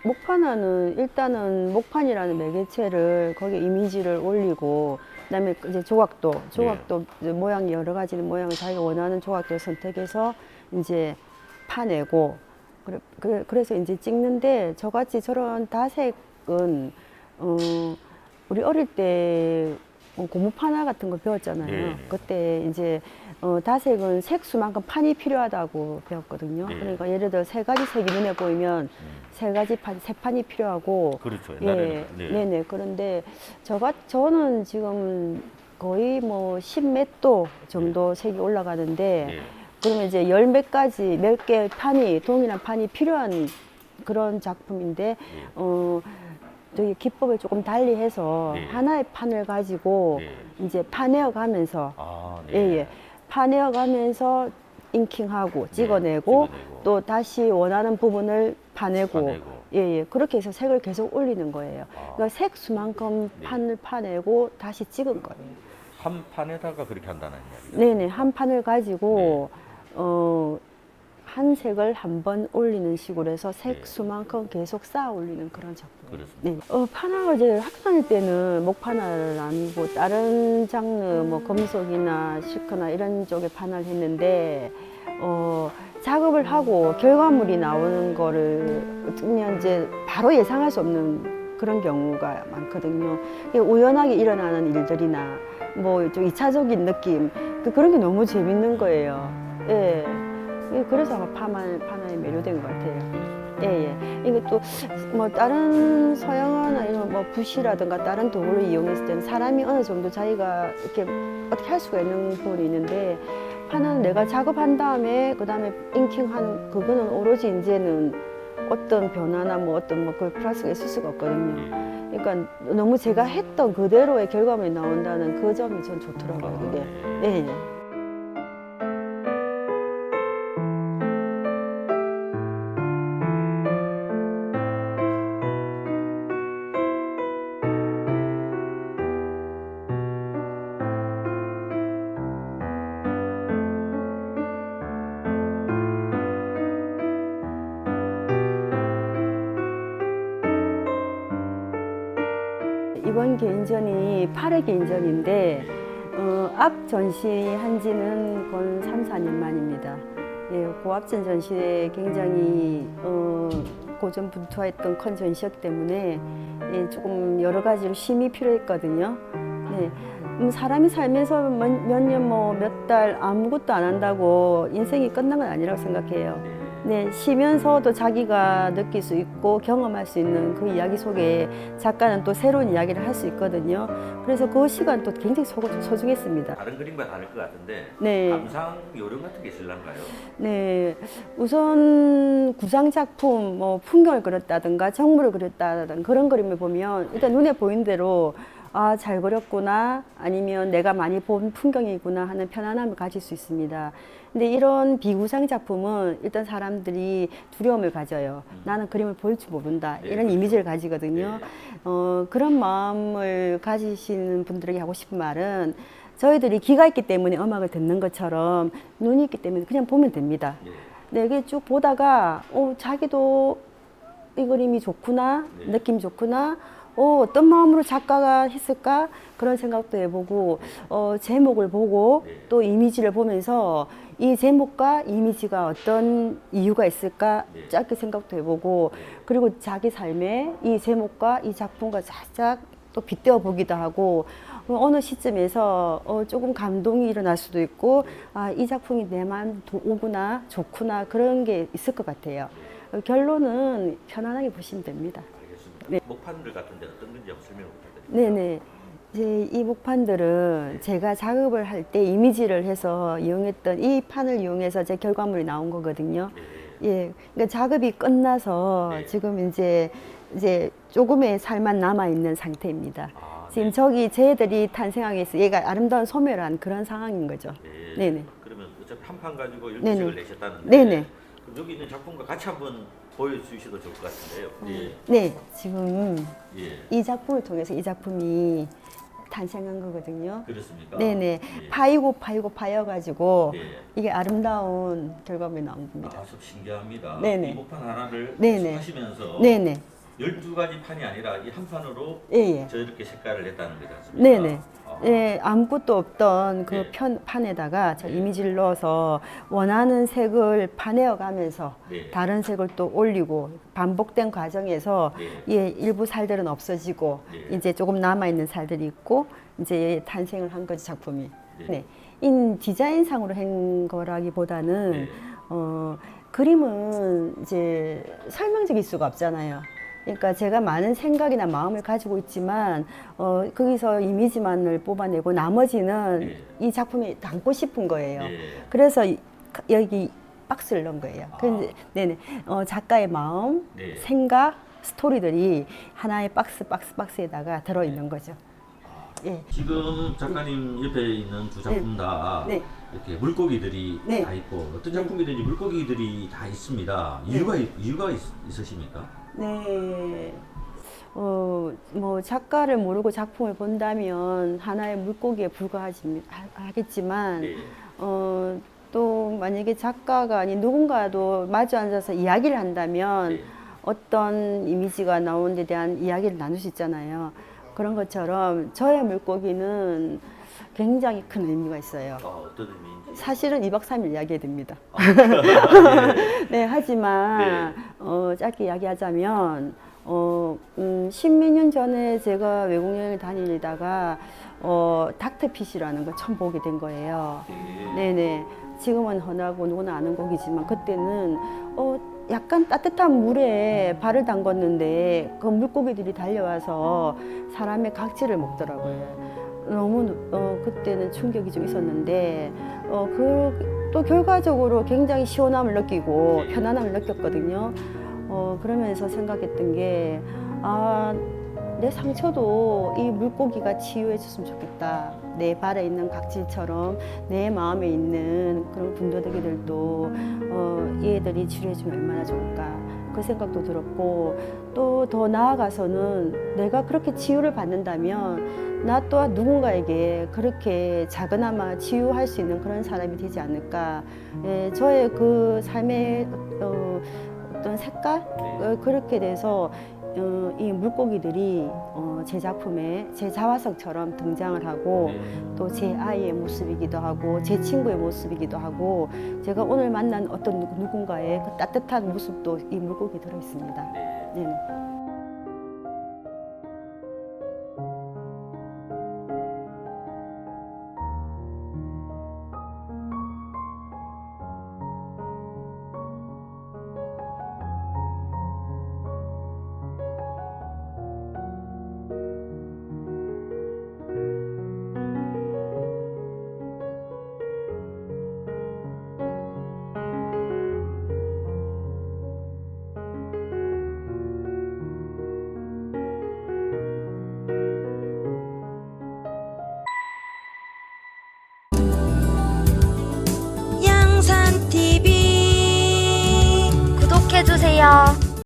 목판화는 일단은 목판이라는 매개체를 거기에 이미지를 올리고 그다음에 이제 조각도 이제 모양이 여러 가지 모양을 자기가 원하는 조각도를 선택해서 이제 파내고 그래서 이제 찍는데 저같이 저런 다색은 우리 어릴 때 고무판화 같은 거 배웠잖아요. 그때 이제 다색은 색수만큼 판이 필요하다고 배웠거든요. 그러니까 예를 들어 세 가지 색이 눈에 보이면 세 가지 세 판이 필요하고. 그렇죠. 옛날에는. 네네. 그런데 저는 지금 거의 뭐 10몇 도 정도 색이 올라가는데 그러면 이제 열 몇 가지 몇 개 판이 동일한 판이 필요한 그런 작품인데 저기 기법을 조금 달리 해서 하나의 판을 가지고 이제 파내어 가면서 파내어 가면서 잉킹하고 찍어내고 또 다시 원하는 부분을 파내고 그렇게 해서 색을 계속 올리는 거예요. 그러니까 색 수만큼 판을 파내고 다시 찍은 거예요. 한 판에다가 그렇게 한다는 이야기죠? 네네. 한 판을 가지고 한 색을 한 번 올리는 식으로 해서 색 수만큼 계속 쌓아 올리는 그런 작품. 그렇습니다. 네. 판화가 이제 학교 다닐 때는 목판화를 아니고 다른 장르 뭐 금속이나 실크나 이런 쪽에 판화를 했는데 작업을 하고 결과물이 나오는 거를 그냥 이제 바로 예상할 수 없는 그런 경우가 많거든요. 우연하게 일어나는 일들이나 뭐 좀 2차적인 느낌 그런 게 너무 재밌는 거예요. 예. 그래서 아마 판화에 매료된 것 같아요. 이게 또 뭐 다른 서양화나 이런 뭐 붓이라든가 다른 도구를 이용했을 때는 사람이 어느 정도 자기가 이렇게 어떻게 할 수가 있는 부분이 있는데 판화는 내가 작업한 다음에 그 다음에 잉킹한 그거는 오로지 이제는 어떤 변화나 뭐 어떤 뭐 그 플러스가 있을 수가 없거든요. 그러니까 너무 제가 했던 그대로의 결과물이 나온다는 그 점이 전 좋더라고요. 그게. 이번 개인전이 8회 개인전인데 앞 전시한 지는 건 3, 4년 만입니다. 그 앞전 전시에 굉장히 고전분투했던 큰 전시였기 때문에 조금 여러 가지로 쉼이 필요했거든요. 사람이 살면서 몇 년, 뭐 몇 달 아무것도 안 한다고 인생이 끝난 건 아니라고 생각해요. 쉬면서도 자기가 느낄 수 있고 경험할 수 있는 그 이야기 속에 작가는 또 새로운 이야기를 할 수 있거든요. 그래서 그 시간 또 굉장히 소중했습니다. 다른 그림과 다를 것 같은데 감상 요령 같은 게 있을런가요? 네, 우선 구상 작품, 뭐 풍경을 그렸다든가 정물을 그렸다든가 그런 그림을 보면 일단 눈에 보이는 대로 아, 잘 그렸구나 아니면 내가 많이 본 풍경이구나 하는 편안함을 가질 수 있습니다. 근데 이런 비구상 작품은 일단 사람들이 두려움을 가져요. 나는 그림을 볼 줄 모른다. 이런 이미지를 가지거든요. 그런 마음을 가지시는 분들에게 하고 싶은 말은 저희들이 귀가 있기 때문에 음악을 듣는 것처럼 눈이 있기 때문에 그냥 보면 됩니다. 이게 쭉 보다가 자기도 이 그림이 좋구나, 느낌이 좋구나, 어떤 마음으로 작가가 했을까? 그런 생각도 해보고, 제목을 보고 또 이미지를 보면서 이 제목과 이미지가 어떤 이유가 있을까? 짧게 생각도 해보고, 그리고 자기 삶에 이 제목과 이 작품과 살짝 또 빗대어 보기도 하고, 어느 시점에서 조금 감동이 일어날 수도 있고, 아, 이 작품이 내 마음 오구나, 좋구나, 그런 게 있을 것 같아요. 결론은 편안하게 보시면 됩니다. 목판들 같은데 어떤 건지 한번 설명 부탁드립니다. 이제 이 목판들은 제가 작업을 할 때 이미지를 해서 이용했던 이 판을 이용해서 제 결과물이 나온 거거든요. 그러니까 작업이 끝나서 지금 이제 조금의 살만 남아 있는 상태입니다. 지금 저기 쟤들이 탄생하기 위해서 얘가 아름다운 소멸한 그런 상황인 거죠. 그러면 어차피 한 판 가지고 12색을 내셨다는데 그럼 여기 있는 작품과 같이 한번 보여주셔도 좋을 것 같은데요. 지금 이 작품을 통해서 이 작품이 탄생한 거거든요. 그렇습니까? 파이고 파여가지고 이게 아름다운 결과물이 나온 겁니다. 아, 좀 신기합니다. 네네. 이 목판 하나를 네네. 하시면서 12가지 판이 아니라 이 한 판으로 예, 예. 저렇게 색깔을 냈다는 거지 않습니까? 네네. 아. 예, 아무것도 없던 그 네. 판에다가 저 네. 이미지를 넣어서 원하는 색을 파내어 가면서 네. 다른 색을 또 올리고 반복된 과정에서 네. 예, 일부 살들은 없어지고 네. 이제 조금 남아있는 살들이 있고 이제 탄생을 한 거지 작품이. 네. 네. 인 디자인상으로 한 거라기보다는 네. 그림은 이제 설명적일 수가 없잖아요. 그러니까 제가 많은 생각이나 마음을 가지고 있지만 거기서 이미지만을 뽑아내고 나머지는 네. 이 작품에 담고 싶은 거예요. 네. 그래서 여기 박스를 넣은 거예요. 아. 그런데 네네 작가의 마음, 네. 생각, 스토리들이 하나의 박스에다가 들어 있는 거죠. 예. 지금 작가님 옆에 있는 두 작품 다 네. 이렇게 물고기들이 네. 다 있고 어떤 작품이든지 물고기들이 다 있습니다. 이유가 있으십니까? 네. 뭐 작가를 모르고 작품을 본다면 하나의 물고기에 불과하겠지만 네. 또 만약에 작가가 아닌 누군가도 마주 앉아서 이야기를 한다면 네. 어떤 이미지가 나오는 데 대한 이야기를 나눌 수 있잖아요. 그런 것처럼 저의 물고기는 굉장히 큰 의미가 있어요. 어떤 의미인지. 사실은 2박 3일 이야기해야 됩니다. 예. 네, 하지만 짧게 이야기하자면 십몇 년 전에 제가 외국 여행을 다니다가 닥터핏이라는 걸 처음 보게 된 거예요. 네. 네네. 지금은 흔하고 누구나 아는 곡이지만 그때는 약간 따뜻한 물에 발을 담궜는데 그 물고기들이 달려와서 사람의 각질을 먹더라고요. 너무 그때는 충격이 좀 있었는데 또 결과적으로 굉장히 시원함을 느끼고 편안함을 느꼈거든요. 그러면서 생각했던 게 내 상처도 이 물고기가 치유해 줬으면 좋겠다. 내 발에 있는 각질처럼 내 마음에 있는 그런 분더더기들도 얘들이 치료해 주면 얼마나 좋을까. 그 생각도 들었고 또 더 나아가서는 내가 그렇게 치유를 받는다면 나 또한 누군가에게 그렇게 작은아마 치유할 수 있는 그런 사람이 되지 않을까. 예, 저의 그 삶의 어떤 색깔 그렇게 돼서 이 물고기들이 제 작품에 제 자화석처럼 등장을 하고 또 제 아이의 모습이기도 하고 제 친구의 모습이기도 하고 제가 오늘 만난 어떤 누군가의 그 따뜻한 모습도 이 물고기에 들어 있습니다. 네. 양산 TV 구독해주세요.